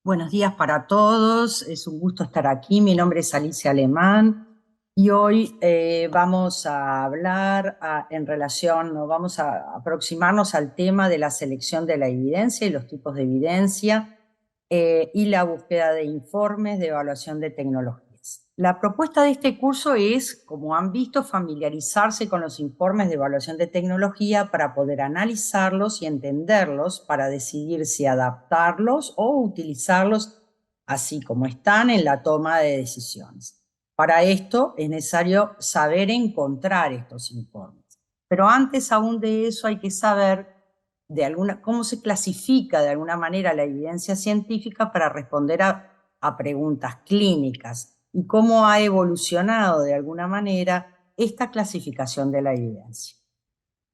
Buenos días para todos, es un gusto estar aquí. Mi nombre es Alicia Alemán y hoy vamos a hablar vamos a aproximarnos al tema de la selección de la evidencia y los tipos de evidencia y la búsqueda de informes de evaluación de tecnologías. La propuesta de este curso es, como han visto, familiarizarse con los informes de evaluación de tecnología para poder analizarlos y entenderlos para decidir si adaptarlos o utilizarlos así como están en la toma de decisiones. Para esto es necesario saber encontrar estos informes. Pero antes aún de eso hay que saber cómo se clasifica de alguna manera la evidencia científica para responder a preguntas clínicas y cómo ha evolucionado de alguna manera esta clasificación de la evidencia.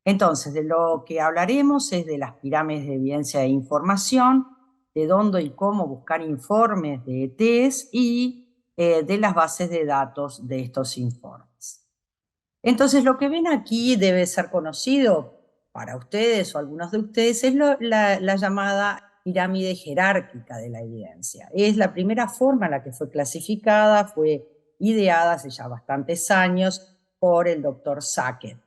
Entonces, de lo que hablaremos es de las pirámides de evidencia e información, de dónde y cómo buscar informes de ETs y de las bases de datos de estos informes. Entonces, lo que ven aquí debe ser conocido para ustedes o algunos de ustedes, es la llamada pirámide jerárquica de la evidencia. Es la primera forma en la que fue clasificada, fue ideada hace ya bastantes años por el doctor Sackett.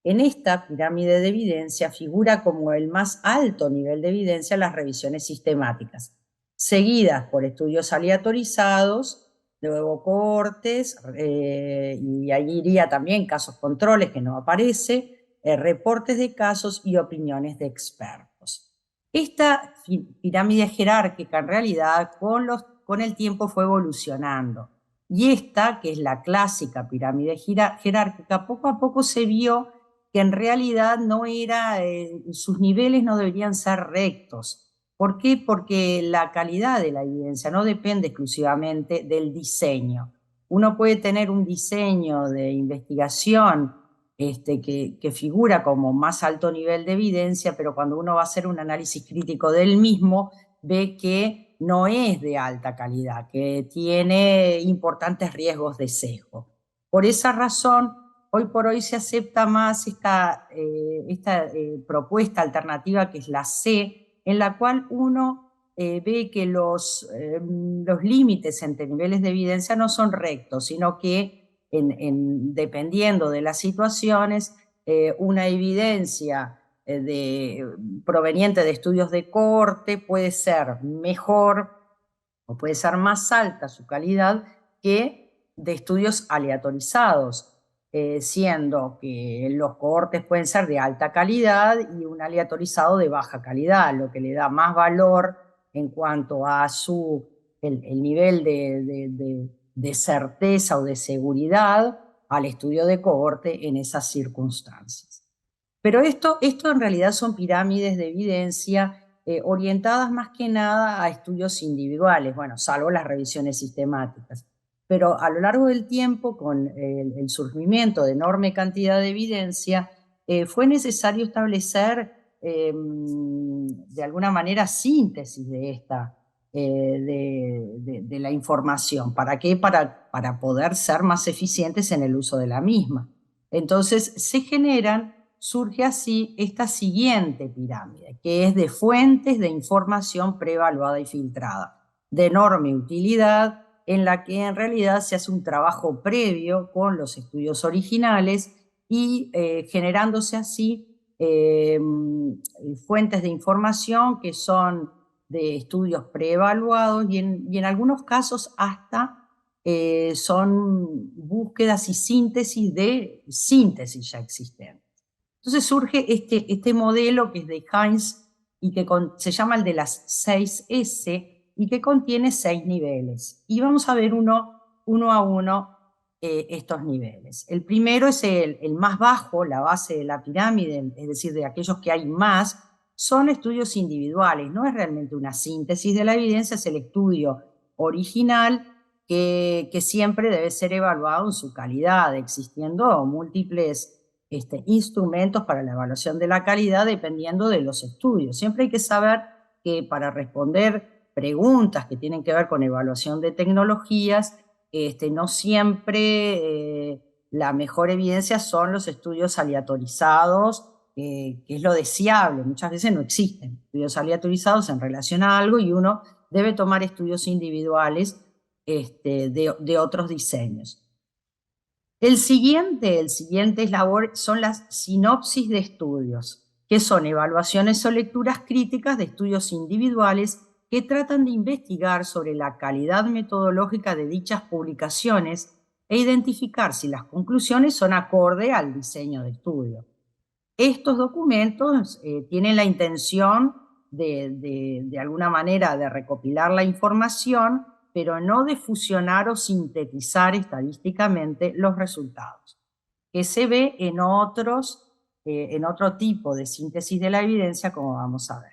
En esta pirámide de evidencia figura como el más alto nivel de evidencia las revisiones sistemáticas, seguidas por estudios aleatorizados, luego cohortes, y ahí iría también casos controles que no aparece, reportes de casos y opiniones de expertos. Esta pirámide jerárquica en realidad con el tiempo fue evolucionando. Y esta, que es la clásica pirámide jerárquica, poco a poco se vio que en realidad sus niveles no deberían ser rectos. ¿Por qué? Porque la calidad de la evidencia no depende exclusivamente del diseño. Uno puede tener un diseño de investigación que figura como más alto nivel de evidencia, pero cuando uno va a hacer un análisis crítico del mismo, ve que no es de alta calidad, que tiene importantes riesgos de sesgo. Por esa razón, hoy por hoy se acepta más esta propuesta alternativa que es la C, en la cual uno ve que los límites entre niveles de evidencia no son rectos, sino que dependiendo de las situaciones, una evidencia proveniente de estudios de cohorte puede ser mejor o puede ser más alta su calidad que de estudios aleatorizados, siendo que los cohortes pueden ser de alta calidad y un aleatorizado de baja calidad, lo que le da más valor en cuanto a el nivel de certeza o de seguridad al estudio de cohorte en esas circunstancias. Pero esto en realidad son pirámides de evidencia orientadas más que nada a estudios individuales, bueno, salvo las revisiones sistemáticas. Pero a lo largo del tiempo, con el surgimiento de enorme cantidad de evidencia, fue necesario establecer de alguna manera síntesis de de la información. ¿Para qué? Para poder ser más eficientes en el uso de la misma. Entonces surge así esta siguiente pirámide, que es de fuentes de información preevaluada y filtrada, de enorme utilidad, en la que en realidad se hace un trabajo previo con los estudios originales y generándose así fuentes de información que son de estudios preevaluados y en algunos casos hasta son búsquedas y síntesis de síntesis ya existentes. Entonces surge este modelo que es de Heinz y que se llama el de las 6S y que contiene 6 niveles. Y vamos a ver uno a uno estos niveles. El primero es el más bajo, la base de la pirámide, es decir, de aquellos que hay más, son estudios individuales, no es realmente una síntesis de la evidencia, es el estudio original que siempre debe ser evaluado en su calidad, existiendo múltiples instrumentos para la evaluación de la calidad dependiendo de los estudios. Siempre hay que saber que para responder preguntas que tienen que ver con evaluación de tecnologías, no siempre la mejor evidencia son los estudios aleatorizados, que es lo deseable. Muchas veces no existen estudios aleatorizados en relación a algo y uno debe tomar estudios individuales de otros diseños. El siguiente eslabón son las sinopsis de estudios, que son evaluaciones o lecturas críticas de estudios individuales que tratan de investigar sobre la calidad metodológica de dichas publicaciones e identificar si las conclusiones son acorde al diseño de estudio. Estos documentos tienen la intención de alguna manera de recopilar la información, pero no de fusionar o sintetizar estadísticamente los resultados, que se ve en otro tipo de síntesis de la evidencia, como vamos a ver.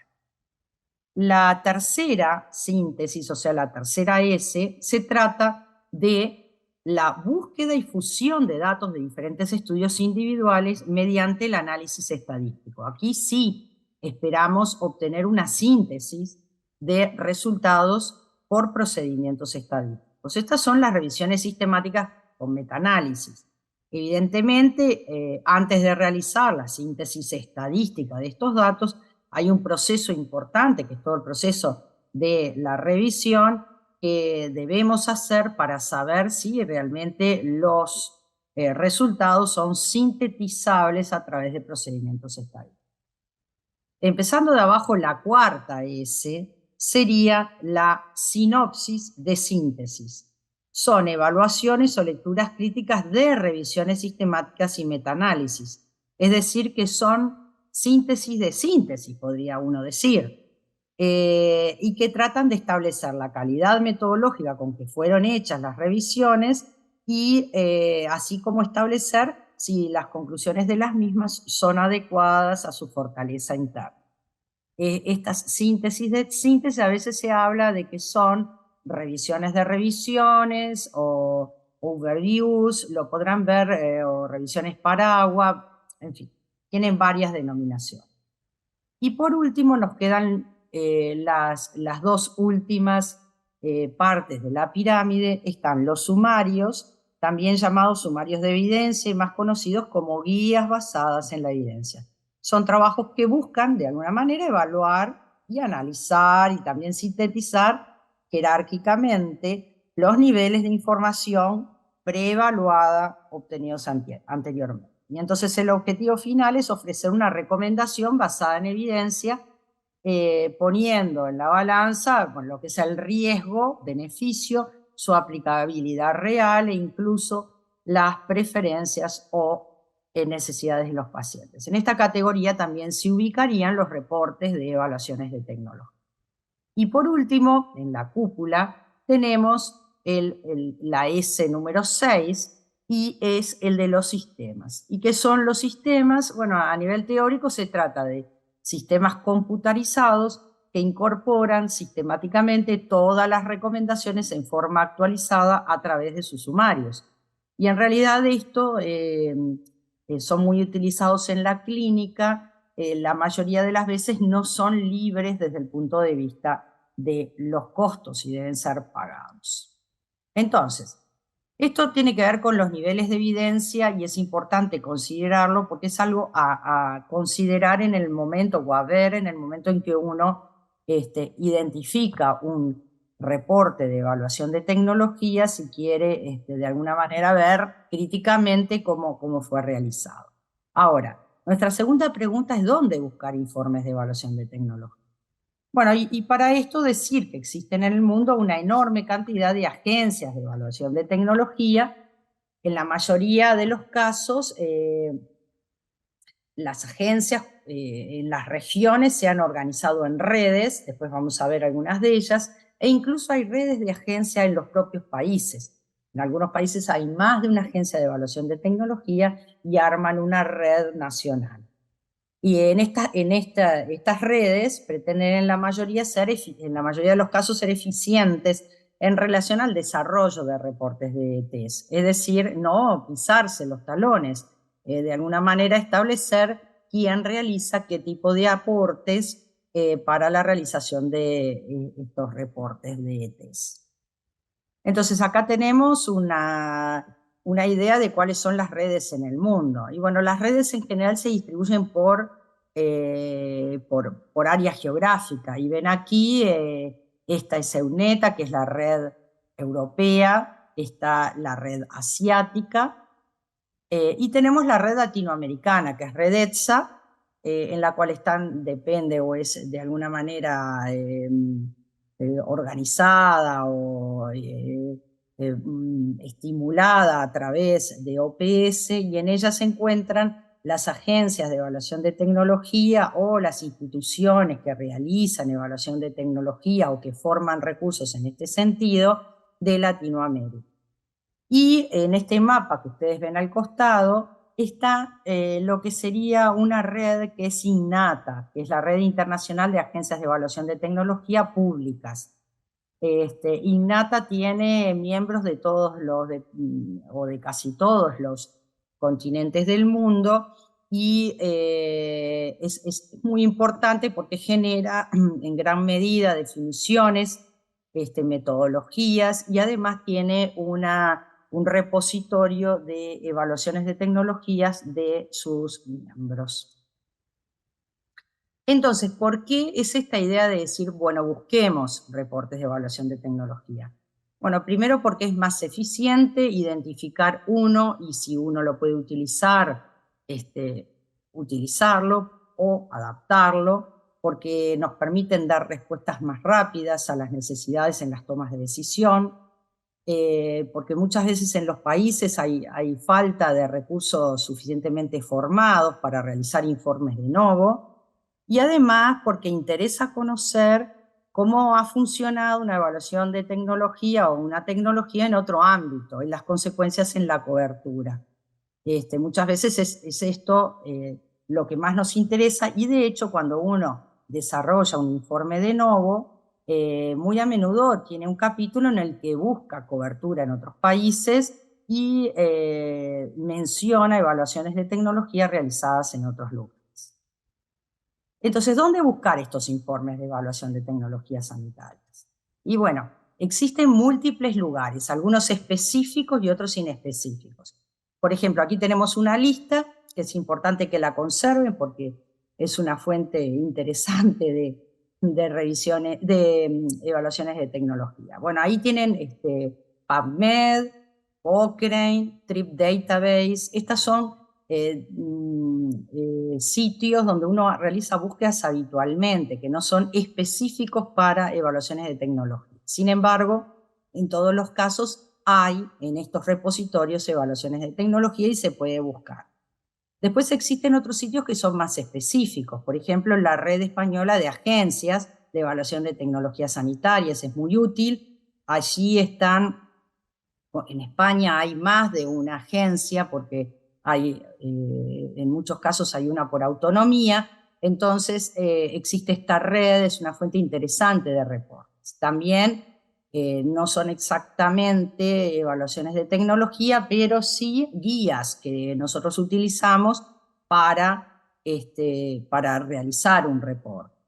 La tercera síntesis, o sea, la tercera S, se trata de la búsqueda y fusión de datos de diferentes estudios individuales mediante el análisis estadístico. Aquí sí esperamos obtener una síntesis de resultados por procedimientos estadísticos. Estas son las revisiones sistemáticas con metaanálisis. Evidentemente, antes de realizar la síntesis estadística de estos datos, hay un proceso importante, que es todo el proceso de la revisión, que debemos hacer para saber si realmente los resultados son sintetizables a través de procedimientos estadísticos. Empezando de abajo, la cuarta S sería la sinopsis de síntesis. Son evaluaciones o lecturas críticas de revisiones sistemáticas y metaanálisis. Es decir, que son síntesis de síntesis, podría uno decir, y que tratan de establecer la calidad metodológica con que fueron hechas las revisiones y así como establecer si las conclusiones de las mismas son adecuadas a su fortaleza interna. Estas síntesis de síntesis a veces se habla de que son revisiones de revisiones o overviews, lo podrán ver, o revisiones paraguas, en fin, tienen varias denominaciones. Y por último nos quedan las dos últimas partes de la pirámide. Están los sumarios, también llamados sumarios de evidencia y más conocidos como guías basadas en la evidencia. Son trabajos que buscan de alguna manera evaluar y analizar y también sintetizar jerárquicamente los niveles de información preevaluada obtenidos anteriormente. Y entonces el objetivo final es ofrecer una recomendación basada en evidencia, poniendo en la balanza lo que es el riesgo, beneficio, su aplicabilidad real e incluso las preferencias o necesidades de los pacientes. En esta categoría también se ubicarían los reportes de evaluaciones de tecnología. Y por último, en la cúpula, tenemos la S número 6, y es el de los sistemas. ¿Y qué son los sistemas? Bueno, a nivel teórico se trata de sistemas computarizados que incorporan sistemáticamente todas las recomendaciones en forma actualizada a través de sus sumarios. Y en realidad esto son muy utilizados en la clínica. La mayoría de las veces no son libres desde el punto de vista de los costos y deben ser pagados. Entonces, esto tiene que ver con los niveles de evidencia y es importante considerarlo porque es algo a considerar en el momento o a ver en el momento en que uno identifica un reporte de evaluación de tecnología, si quiere de alguna manera ver críticamente cómo fue realizado. Ahora, nuestra segunda pregunta es ¿dónde buscar informes de evaluación de tecnología? Bueno, y para esto decir que existen en el mundo una enorme cantidad de agencias de evaluación de tecnología. En la mayoría de los casos, las agencias en las regiones se han organizado en redes, después vamos a ver algunas de ellas, e incluso hay redes de agencias en los propios países. En algunos países hay más de una agencia de evaluación de tecnología y arman una red nacional. Y en estas redes pretenden en la mayoría de los casos ser eficientes en relación al desarrollo de reportes de test. Es decir, no pisarse los talones, de alguna manera establecer quién realiza qué tipo de aportes para la realización de estos reportes de test. Entonces acá tenemos una idea de cuáles son las redes en el mundo. Y bueno, las redes en general se distribuyen por área geográfica. Y ven aquí, esta es EUNETA, que es la red europea, está la red asiática, y tenemos la red latinoamericana, que es Redetsa, en la cual depende o es de alguna manera organizada o estimulada a través de OPS, y en ella se encuentran las agencias de evaluación de tecnología o las instituciones que realizan evaluación de tecnología o que forman recursos en este sentido de Latinoamérica. Y en este mapa que ustedes ven al costado está lo que sería una red que es INATA, que es la Red Internacional de Agencias de Evaluación de Tecnología Públicas. INATA tiene miembros de todos o de casi todos los continentes del mundo, y es muy importante porque genera en gran medida definiciones, metodologías, y además tiene un repositorio de evaluaciones de tecnologías de sus miembros. Entonces, ¿por qué es esta idea de decir, bueno, busquemos reportes de evaluación de tecnología? Bueno, primero porque es más eficiente identificar uno, y si uno lo puede utilizar, utilizarlo o adaptarlo, porque nos permiten dar respuestas más rápidas a las necesidades en las tomas de decisión, porque muchas veces en los países hay falta de recursos suficientemente formados para realizar informes de novo, y además porque interesa conocer cómo ha funcionado una evaluación de tecnología o una tecnología en otro ámbito y las consecuencias en la cobertura. Muchas veces es esto lo que más nos interesa, y de hecho cuando uno desarrolla un informe de novo, muy a menudo tiene un capítulo en el que busca cobertura en otros países y menciona evaluaciones de tecnología realizadas en otros lugares. Entonces, ¿dónde buscar estos informes de evaluación de tecnologías sanitarias? Y bueno, existen múltiples lugares, algunos específicos y otros inespecíficos. Por ejemplo, aquí tenemos una lista que es importante que la conserven porque es una fuente interesante de revisiones, de evaluaciones de tecnología. Bueno, ahí tienen PubMed, Cochrane, Trip Database. Estas son sitios donde uno realiza búsquedas habitualmente, que no son específicos para evaluaciones de tecnología. Sin embargo, en todos los casos hay en estos repositorios evaluaciones de tecnología y se puede buscar. Después existen otros sitios que son más específicos. Por ejemplo, la Red Española de Agencias de Evaluación de Tecnologías Sanitarias es muy útil. Allí están, en España hay más de una agencia porque hay, en muchos casos hay una por autonomía. Entonces existe esta red, es una fuente interesante de reportes. También no son exactamente evaluaciones de tecnología, pero sí guías que nosotros utilizamos para realizar un reporte.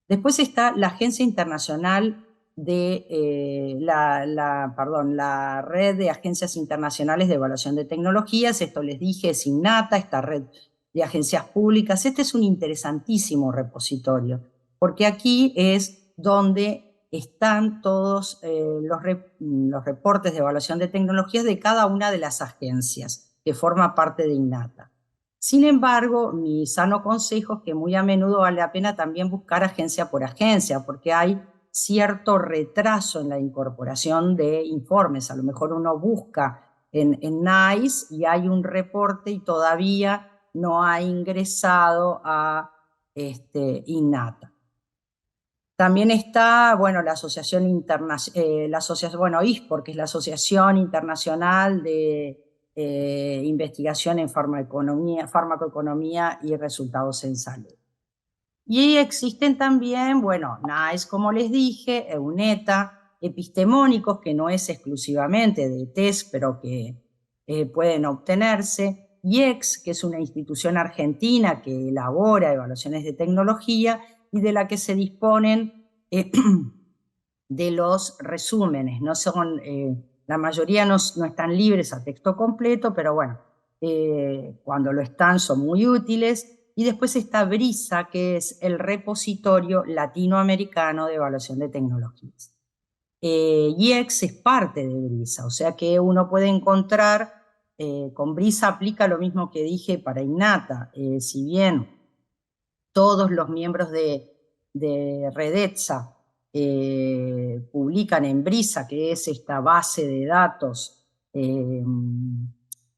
Después está la Agencia Internacional de la Red de Agencias Internacionales de Evaluación de Tecnologías. Esto les dije, es INATA, esta red de agencias públicas. Este es un interesantísimo repositorio, porque aquí es donde están todos los reportes de evaluación de tecnologías de cada una de las agencias que forma parte de INATA. Sin embargo, mi sano consejo es que muy a menudo vale la pena también buscar agencia por agencia, porque hay cierto retraso en la incorporación de informes. A lo mejor uno busca en NICE y hay un reporte y todavía no ha ingresado a INATA. También está, bueno, la Asociación ISPOR, que es la Asociación Internacional de Investigación en Farmacoeconomía y Resultados en Salud. Y existen también, bueno, NICE, como les dije, EUNETA, epistemónicos, que no es exclusivamente de test, pero que pueden obtenerse, IEX, que es una institución argentina que elabora evaluaciones de tecnología, y de la que se disponen de los resúmenes. No son, la mayoría no están libres a texto completo, pero bueno, cuando lo están son muy útiles. Y después está Brisa, que es el repositorio latinoamericano de evaluación de tecnologías. IEX es parte de Brisa, o sea que uno puede encontrar, con Brisa aplica lo mismo que dije para Innata, si bien todos los miembros de Redetza publican en Brisa, que es esta base de datos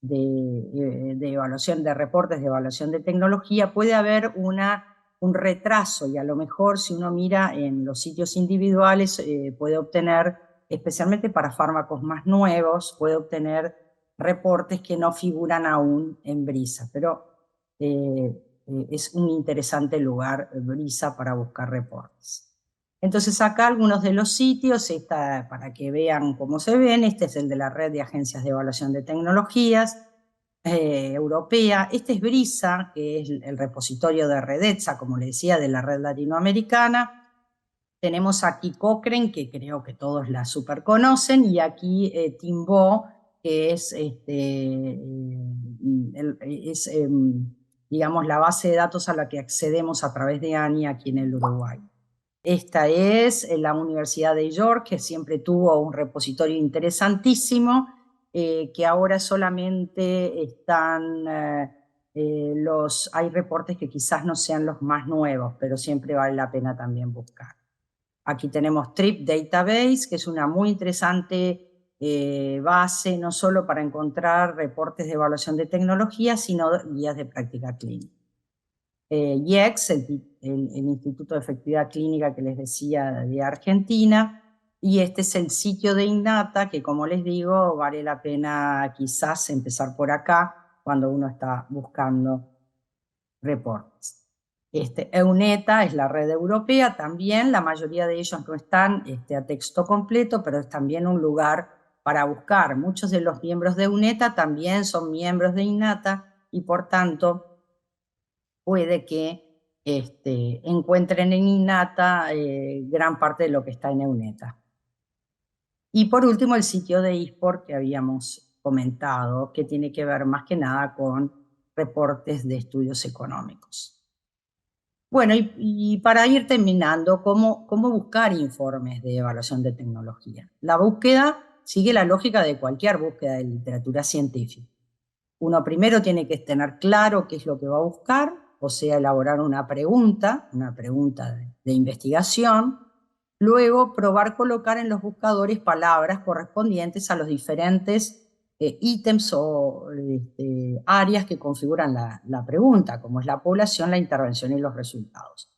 de evaluación, de reportes de evaluación de tecnología, puede haber un retraso y a lo mejor si uno mira en los sitios individuales puede obtener, especialmente para fármacos más nuevos, puede obtener reportes que no figuran aún en Brisa, pero es un interesante lugar, Brisa, para buscar reportes. Entonces acá algunos de los sitios, para que vean cómo se ven, este es el de la Red de Agencias de Evaluación de Tecnologías Europea. Este es Brisa, que es el repositorio de Redetza, como le decía, de la red latinoamericana. Tenemos aquí Cochrane, que creo que todos la super conocen, y aquí Timbo, que es, digamos, la base de datos a la que accedemos a través de ANI aquí en el Uruguay. Esta es la Universidad de York, que siempre tuvo un repositorio interesantísimo, que ahora solamente están hay reportes que quizás no sean los más nuevos, pero siempre vale la pena también buscar. Aquí tenemos Trip Database, que es una muy interesante base, no solo para encontrar reportes de evaluación de tecnología, sino guías de práctica clínica. IEX, el Instituto de Efectividad Clínica que les decía de Argentina, y este es el sitio de Innata, que como les digo, vale la pena quizás empezar por acá cuando uno está buscando reportes. EUNETA es la red europea también, la mayoría de ellos no están a texto completo, pero es también un lugar para buscar. Muchos de los miembros de EUNETA también son miembros de Innata y por tanto puede que encuentren en Innata gran parte de lo que está en EUNETA. Y por último, el sitio de eSport que habíamos comentado, que tiene que ver más que nada con reportes de estudios económicos. Bueno, y para ir terminando, ¿cómo buscar informes de evaluación de tecnología? La búsqueda sigue la lógica de cualquier búsqueda de literatura científica. Uno primero tiene que tener claro qué es lo que va a buscar, o sea, elaborar una pregunta de investigación, luego probar colocar en los buscadores palabras correspondientes a los diferentes ítems o áreas que configuran la pregunta, como es la población, la intervención y los resultados.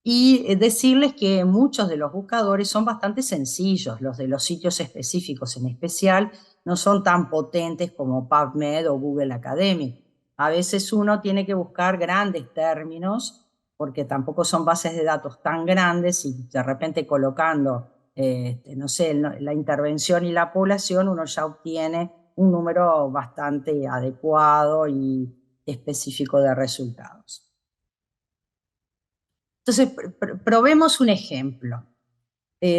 Y decirles que muchos de los buscadores son bastante sencillos, los de los sitios específicos en especial, no son tan potentes como PubMed o Google Academic. A veces uno tiene que buscar grandes términos, porque tampoco son bases de datos tan grandes y de repente colocando, no sé, la intervención y la población, uno ya obtiene un número bastante adecuado y específico de resultados. Entonces, probemos un ejemplo.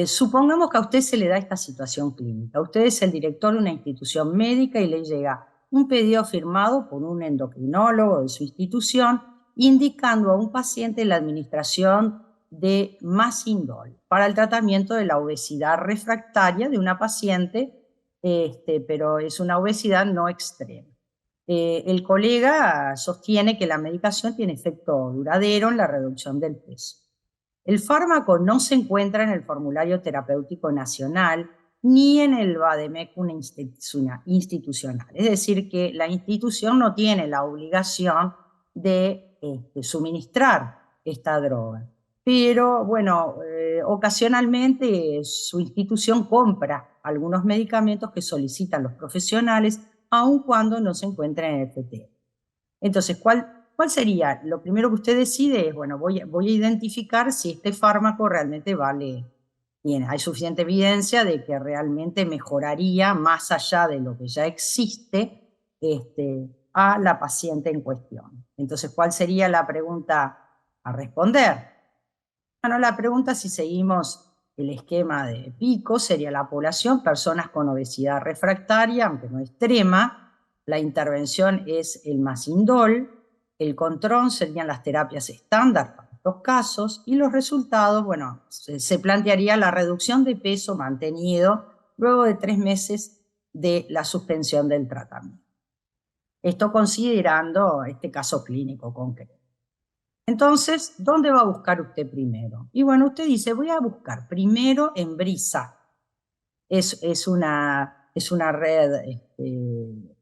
Supongamos que a usted se le da esta situación clínica. Usted es el director de una institución médica y le llega un pedido firmado por un endocrinólogo de su institución indicando a un paciente la administración de Masindol para el tratamiento de la obesidad refractaria de una paciente, pero es una obesidad no extrema. El colega sostiene que la medicación tiene efecto duradero en la reducción del peso. El fármaco no se encuentra en el formulario terapéutico nacional ni en el VADEMECUM institucional. Es decir, que la institución no tiene la obligación de suministrar esta droga. Pero, bueno, ocasionalmente su institución compra algunos medicamentos que solicitan los profesionales, aun cuando no se encuentren en el FT. Entonces, ¿cuál sería? Lo primero que usted decide es, bueno, voy a identificar si este fármaco realmente vale bien. Hay suficiente evidencia de que realmente mejoraría más allá de lo que ya existe a la paciente en cuestión. Entonces, ¿cuál sería la pregunta a responder? Bueno, la pregunta si seguimos el esquema de pico sería la población, personas con obesidad refractaria, aunque no extrema. La intervención es el Masindol. El control serían las terapias estándar para estos casos. Y los resultados, bueno, se plantearía la reducción de peso mantenido luego de 3 meses de la suspensión del tratamiento. Esto considerando este caso clínico concreto. Entonces, ¿dónde va a buscar usted primero? Y bueno, usted dice, voy a buscar primero en Brisa. Es una red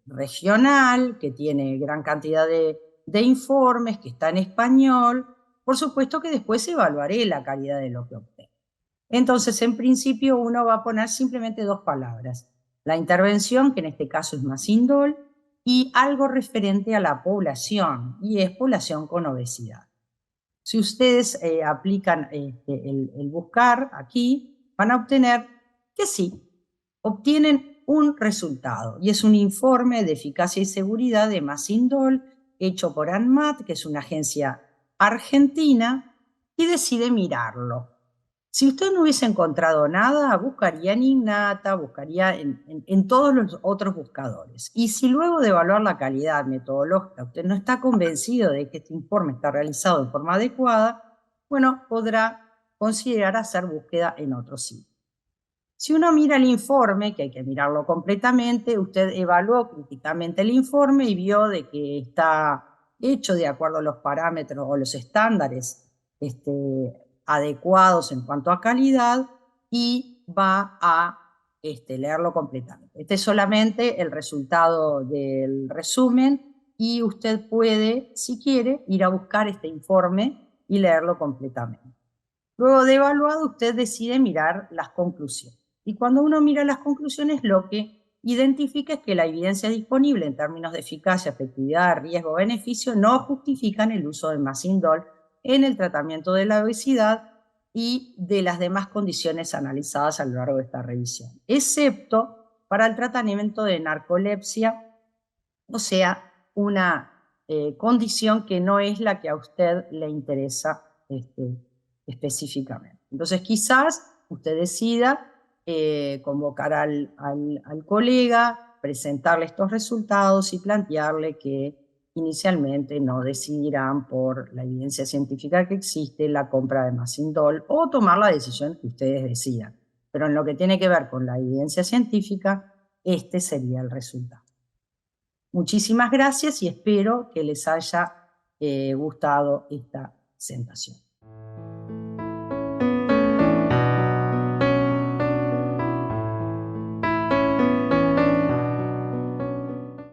regional que tiene gran cantidad de informes, que está en español. Por supuesto que después evaluaré la calidad de lo que obtengo. Entonces, en principio, uno va a poner simplemente 2 palabras. La intervención, que en este caso es Masindol, y algo referente a la población, y es población con obesidad. Si ustedes aplican el buscar aquí, van a obtener que sí, obtienen un resultado, y es un informe de eficacia y seguridad de Masindol hecho por ANMAT, que es una agencia argentina, y decide mirarlo. Si usted no hubiese encontrado nada, buscaría en Innata, buscaría en todos los otros buscadores. Y si luego de evaluar la calidad metodológica usted no está convencido de que este informe está realizado de forma adecuada, bueno, podrá considerar hacer búsqueda en otro sitio. Si uno mira el informe, que hay que mirarlo completamente, usted evaluó críticamente el informe y vio de que está hecho de acuerdo a los parámetros o los estándares adecuados en cuanto a calidad, y va a leerlo completamente. Este es solamente el resultado del resumen, y usted puede, si quiere, ir a buscar este informe y leerlo completamente. Luego de evaluado, usted decide mirar las conclusiones. Y cuando uno mira las conclusiones, lo que identifica es que la evidencia disponible en términos de eficacia, efectividad, riesgo, beneficio no justifican el uso de Masindol en el tratamiento de la obesidad y de las demás condiciones analizadas a lo largo de esta revisión, excepto para el tratamiento de narcolepsia, o sea, una condición que no es la que a usted le interesa específicamente. Entonces, quizás usted decida convocar al colega, presentarle estos resultados y plantearle que inicialmente no decidirán por la evidencia científica que existe la compra de Masindol, o tomar la decisión que ustedes decidan. Pero en lo que tiene que ver con la evidencia científica, este sería el resultado. Muchísimas gracias y espero que les haya gustado esta presentación.